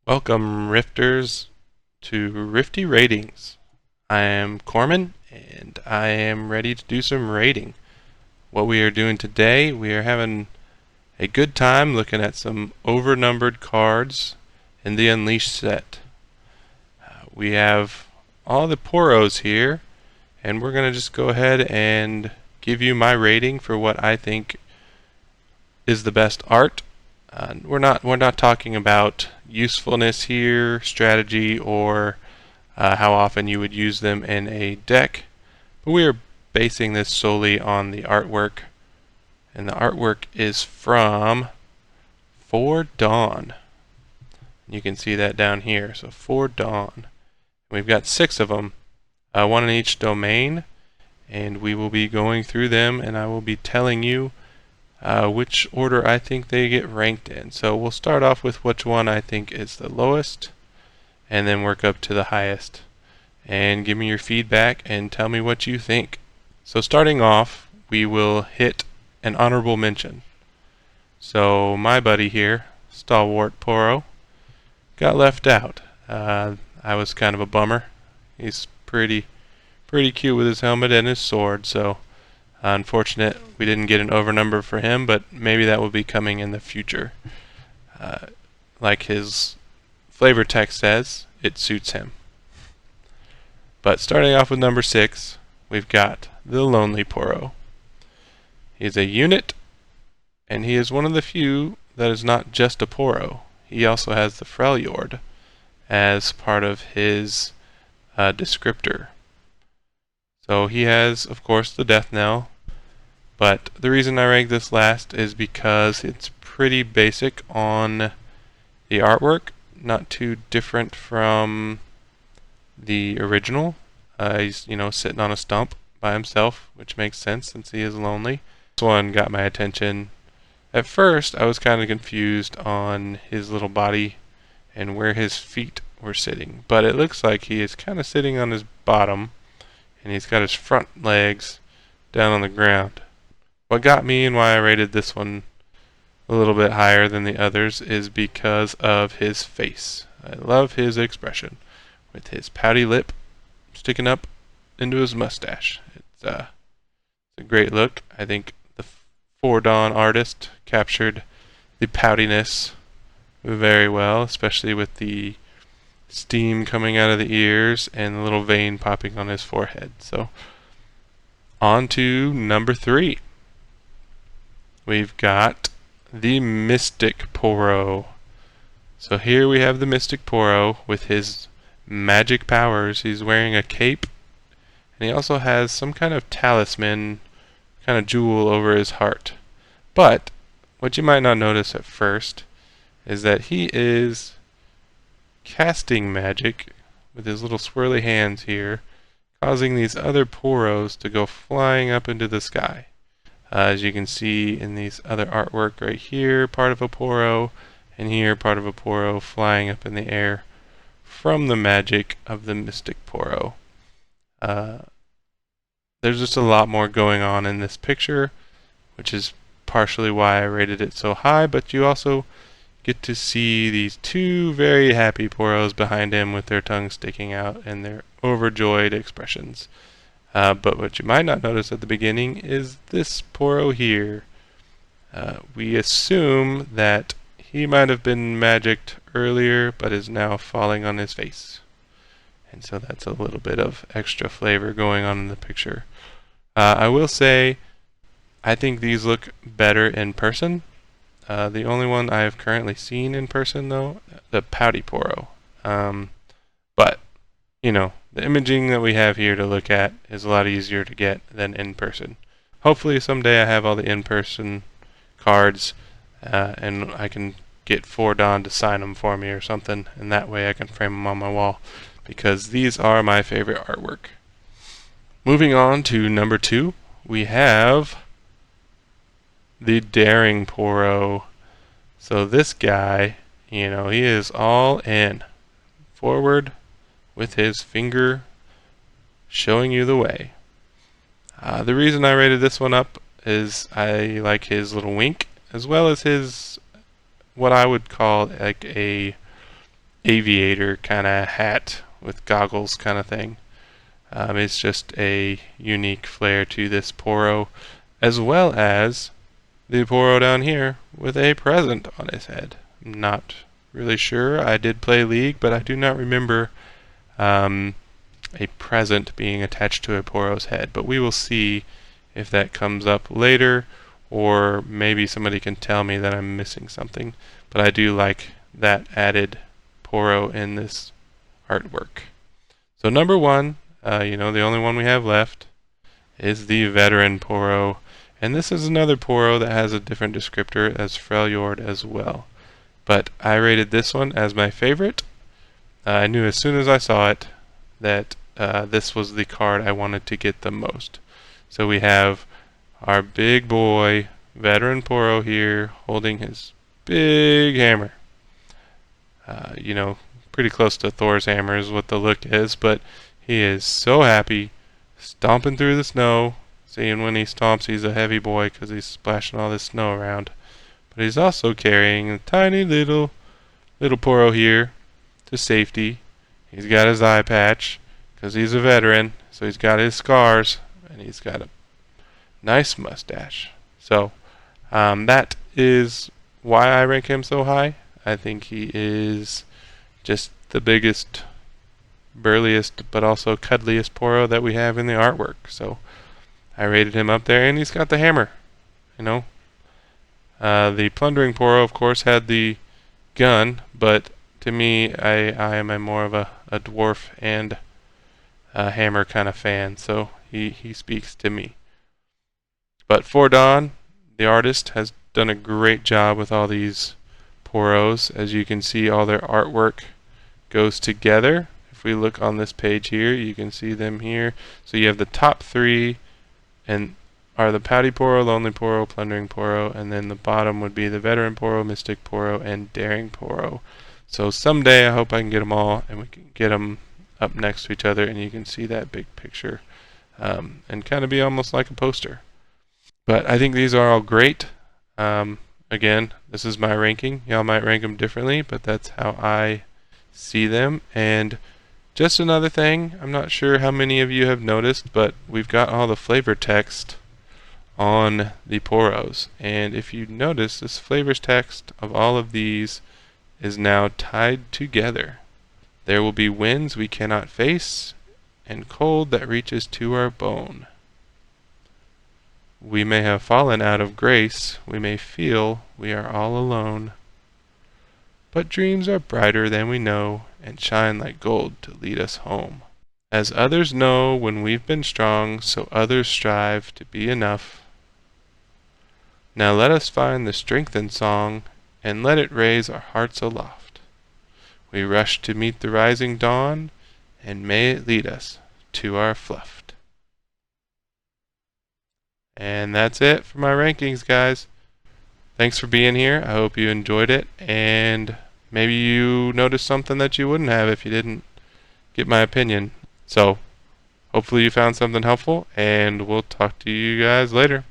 Welcome, Rifters, to Rifty Ratings. I am Corman, and I am ready to do some rating. What we are doing today, we are having a good time looking at some overnumbered cards in the Unleashed set. We have all the Poros here, and we're going to just go ahead and give you my rating for what I think is the best art. We're not talking about usefulness here, strategy, or how often you would use them in a deck, but we are basing this solely on the artwork, and the artwork is from For Dawn. You can see that down here. So For Dawn. We've got 6 of them, one in each domain, and we will be going through them, and I will be telling you which order I think they get ranked in. So we'll start off with which one I think is the lowest, and then work up to the highest. And give me your feedback and tell me what you think. So starting off, we will hit an honorable mention. So my buddy here, Stalwart Poro, got left out. I was kind of a bummer. He's pretty cute with his helmet and his sword, so unfortunate we didn't get an overnumber for him, but maybe that will be coming in the future. Like his flavor text says, it suits him. But starting off with number 6, we've got the Lonely Poro. He's a unit, and he is one of the few that is not just a Poro. He also has the Freljord as part of his descriptor. So he has, of course, the Death Knell, but the reason I rank this last is because it's pretty basic on the artwork, not too different from the original. He's, sitting on a stump by himself, which makes sense since he is lonely. This one got my attention. At first, I was kind of confused on his little body and where his feet were sitting, but it looks like he is kind of sitting on his bottom, and he's got his front legs down on the ground. What got me and why I rated this one a little bit higher than the others is because of his face. I love his expression, with his pouty lip sticking up into his mustache. It's a great look. I think the For Dawn artist captured the poutiness very well, especially with the steam coming out of the ears and the little vein popping on his forehead. So, on to number 3. We've got the Mystic Poro. So here we have the Mystic Poro with his magic powers. He's wearing a cape, and he also has some kind of talisman, kind of jewel over his heart. But what you might not notice at first is that he is casting magic with his little swirly hands here, causing these other Poros to go flying up into the sky. As you can see in these other artwork right here, part of a Poro, and here part of a Poro flying up in the air from the magic of the Mystic Poro. There's just a lot more going on in this picture, which is partially why I rated it so high, but you also get to see these 2 very happy Poros behind him with their tongues sticking out and their overjoyed expressions. But what you might not notice at the beginning is this Poro here. We assume that he might have been magicked earlier, but is now falling on his face. And so that's a little bit of extra flavor going on in the picture. I will say, I think these look better in person. The only one I have currently seen in person, though, the Pouty Poro. But, the imaging that we have here to look at is a lot easier to get than in person. Hopefully someday I have all the in-person cards, and I can get For Dawn to sign them for me or something, and that way I can frame them on my wall, because these are my favorite artwork. Moving on to number 2, we have the Daring Poro. So this guy, he is all in. Forward with his finger showing you the way. The reason I rated this one up is I like his little wink, as well as his, what I would call like a aviator kind of hat with goggles kind of thing. It's just a unique flair to this Poro, as well as the Poro down here with a present on his head. I'm not really sure. I did play League, but I do not remember a present being attached to a Poro's head. But we will see if that comes up later, or maybe somebody can tell me that I'm missing something. But I do like that added Poro in this artwork. So number one, the only one we have left, is the veteran Poro. And this is another Poro that has a different descriptor as Freljord as well. But I rated this one as my favorite. I knew as soon as I saw it that this was the card I wanted to get the most. So we have our big boy, veteran Poro here, holding his big hammer. Pretty close to Thor's hammer is what the look is, but he is so happy, stomping through the snow. Seeing when he stomps, he's a heavy boy because he's splashing all this snow around. But he's also carrying a tiny little Poro here to safety. He's got his eye patch because he's a veteran, so he's got his scars, and he's got a nice mustache. So that is why I rank him so high. I think he is just the biggest, burliest, but also cuddliest Poro that we have in the artwork. So I rated him up there, and he's got the hammer. The plundering Poro, of course, had the gun, but to me, I am more of a dwarf and a hammer kind of fan, so he speaks to me. But for Don, the artist, has done a great job with all these Poros. As you can see, all their artwork goes together. If we look on this page here, you can see them here. So you have the top three and are the Pouty Poro, Lonely Poro, Plundering Poro, and then the bottom would be the Veteran Poro, Mystic Poro, and Daring Poro. So someday I hope I can get them all, and we can get them up next to each other, and you can see that big picture, and kind of be almost like a poster. But I think these are all great. Again, this is my ranking. Y'all might rank them differently, but that's how I see them. And just another thing, I'm not sure how many of you have noticed, but we've got all the flavor text on the Poros. And if you notice, this flavors text of all of these is now tied together. There will be winds we cannot face, and cold that reaches to our bone. We may have fallen out of grace, we may feel we are all alone. But dreams are brighter than we know, and shine like gold to lead us home. As others know when we've been strong, so others strive to be enough. Now let us find the strength in song, and let it raise our hearts aloft. We rush to meet the rising dawn, and may it lead us to our fluff. And that's it for my rankings, guys. Thanks for being here. I hope you enjoyed it, and maybe you noticed something that you wouldn't have if you didn't get my opinion. So hopefully you found something helpful, and we'll talk to you guys later.